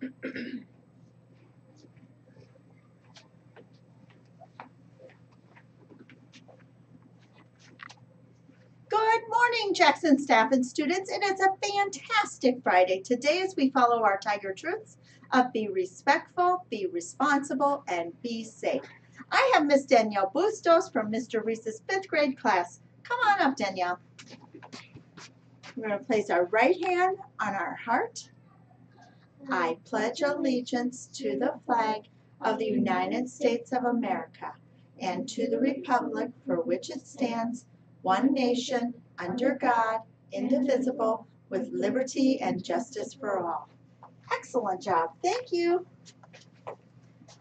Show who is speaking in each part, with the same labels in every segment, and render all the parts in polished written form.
Speaker 1: Good morning, Jackson staff and students. It is a fantastic Friday today as we follow our Tiger Truths of be respectful, be responsible, and be safe. I have Miss Danielle Bustos from Mr. Reese's 5th grade class. Come on up, Danielle. We're going to place our right hand on our heart. I pledge allegiance to the flag of the United States of America and to the republic for which it stands, one nation, under God, indivisible, with liberty and justice for all. Excellent job. Thank you.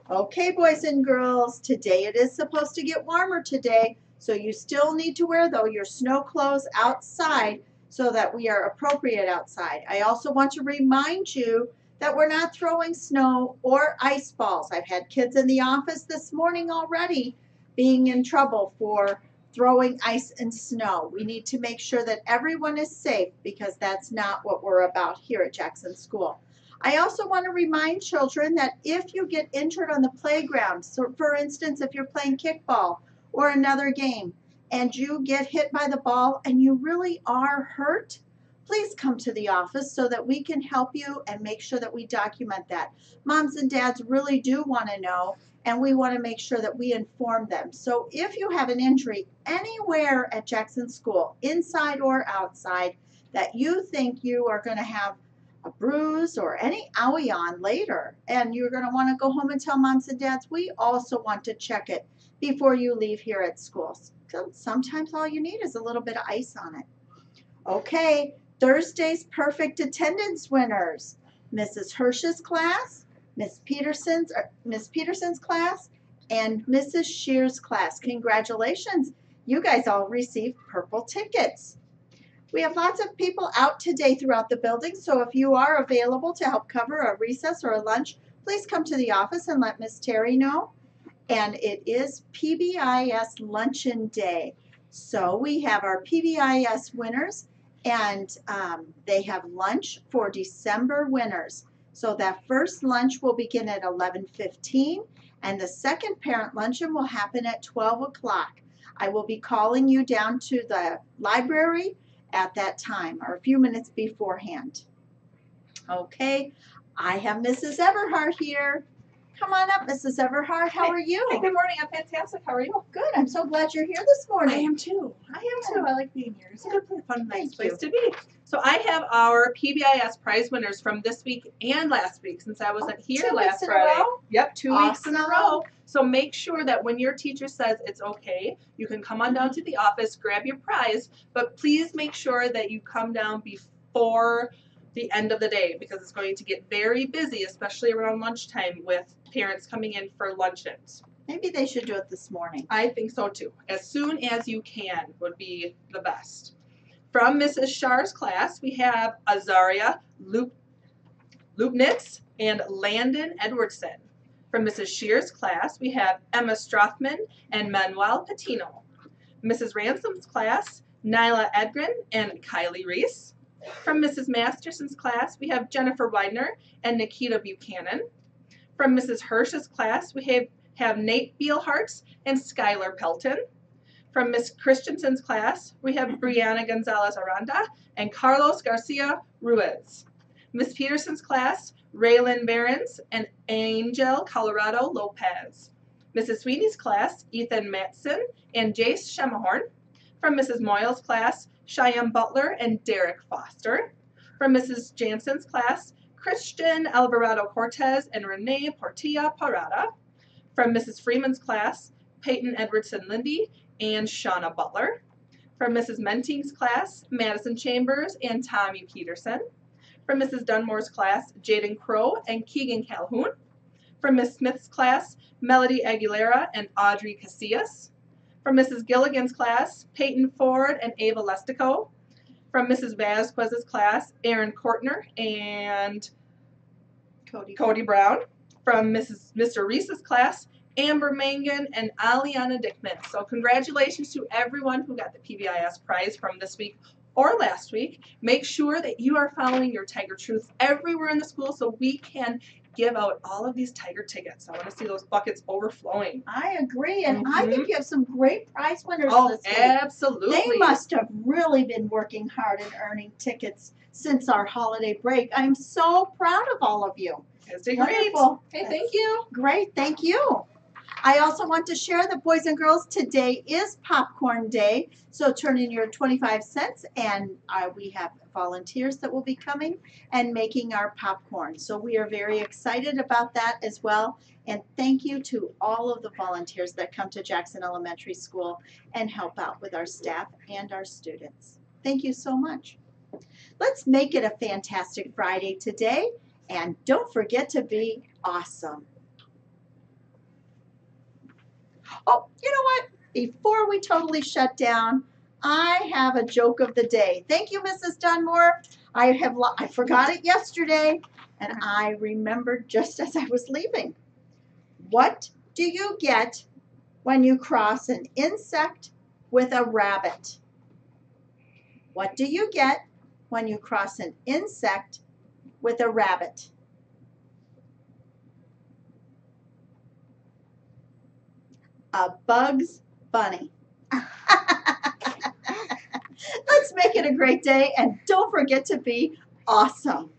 Speaker 1: Okay, boys and girls, today it is supposed to get warmer today, so you still need to wear, though, your snow clothes outside so that we are appropriate outside. I also want to remind you that we're not throwing snow or ice balls. I've had kids in the office this morning already being in trouble for throwing ice and snow. We need to make sure that everyone is safe because that's not what we're about here at Jackson School. I also want to remind children that if you get injured on the playground, so for instance, if you're playing kickball or another game and you get hit by the ball and you really are hurt, please come to the office so that we can help you and make sure that we document that. Moms and dads really do want to know, and we want to make sure that we inform them. So if you have an injury anywhere at Jackson School, inside or outside, that you think you are going to have a bruise or any owie on later, and you're going to want to go home and tell moms and dads, we also want to check it before you leave here at school. So sometimes all you need is a little bit of ice on it. Okay, Thursday's perfect attendance winners. Mrs. Hirsch's class, Miss Peterson's class, and Mrs. Shear's class. Congratulations. You guys all received purple tickets. We have lots of people out today throughout the building, so if you are available to help cover a recess or a lunch, please come to the office and let Miss Terry know. And it is PBIS Luncheon Day. So we have our PBIS winners, and they have lunch for December winners. So that first lunch will begin at 11:15, and the second parent luncheon will happen at 12 o'clock. I will be calling you down to the library at that time or a few minutes beforehand. Okay, I have Mrs. Everhart here. Come on up, Mrs. Everhart. How are you?
Speaker 2: Hey, good morning. I'm fantastic. How are you?
Speaker 1: Good. I'm so glad you're here this morning.
Speaker 2: I am too. I like being here. It's a good place, fun, nice
Speaker 1: Thank
Speaker 2: place
Speaker 1: you.
Speaker 2: to be. So I have our PBIS prize winners from this week and last week since I wasn't here
Speaker 1: 2
Speaker 2: last
Speaker 1: weeks in a
Speaker 2: Friday.
Speaker 1: row?
Speaker 2: Yep, 2 weeks in a
Speaker 1: Awesome.
Speaker 2: row. So make sure that when your teacher says it's okay, you can come on down to the office, grab your prize, but please make sure that you come down before the end of the day because it's going to get very busy, especially around lunchtime with parents coming in for luncheons.
Speaker 1: Maybe they should do it this morning.
Speaker 2: I think so too. As soon as you can would be the best. From Mrs. Shar's class, we have Azaria Lupnitz and Landon Edwardson. From Mrs. Shear's class, we have Emma Strothman and Manuel Patino. Mrs. Ransom's class, Nyla Edgren and Kylie Reese. From Mrs. Masterson's class, we have Jennifer Widener and Nikita Buchanan. From Mrs. Hirsch's class, we have Nate Beelhartz and Skylar Pelton. From Miss Christensen's class, we have Brianna Gonzalez Aranda and Carlos Garcia Ruiz. Miss Peterson's class, Raylan Behrens and Angel Colorado Lopez. Mrs. Sweeney's class, Ethan Matson and Jace Shemahorn. From Mrs. Moyle's class, Cheyenne Butler and Derek Foster. From Mrs. Jansen's class, Christian Alvarado Cortez and Renee Portilla Parada. From Mrs. Freeman's class, Peyton Edwardson Lindy and Shauna Butler. From Mrs. Menting's class, Madison Chambers and Tommy Peterson. From Mrs. Dunmore's class, Jaden Crow and Keegan Calhoun. From Miss Smith's class, Melody Aguilera and Audrey Casillas. From Mrs. Gilligan's class, Peyton Ford and Ava Lestico. From Mrs. Vasquez's class, Aaron Kortner and Cody Brown. From Mr. Reese's class, Amber Mangan and Aliana Dickman. So congratulations to everyone who got the PBIS prize from this week or last week, make sure that you are following your Tiger Truth everywhere in the school so we can give out all of these Tiger tickets. I want to see those buckets overflowing.
Speaker 1: I agree, and I think you have some great prize winners
Speaker 2: Oh,
Speaker 1: this week.
Speaker 2: absolutely.
Speaker 1: They must have really been working hard and earning tickets since our holiday break. I'm so proud of all of you.
Speaker 2: It's great.
Speaker 1: Wonderful.
Speaker 2: Hey, thank you.
Speaker 1: Great, thank you. I also want to share that, boys and girls, today is Popcorn Day. So turn in your 25 cents and we have volunteers that will be coming and making our popcorn. So we are very excited about that as well. And thank you to all of the volunteers that come to Jackson Elementary School and help out with our staff and our students. Thank you so much. Let's make it a fantastic Friday today. And don't forget to be awesome. Oh, you know what? Before we totally shut down, I have a joke of the day. Thank you, Mrs. Dunmore. I forgot it yesterday, and I remembered just as I was leaving. What do you get when you cross an insect with a rabbit? What do you get when you cross an insect with a rabbit? A Bugs Bunny. Let's make it a great day, and don't forget to be awesome.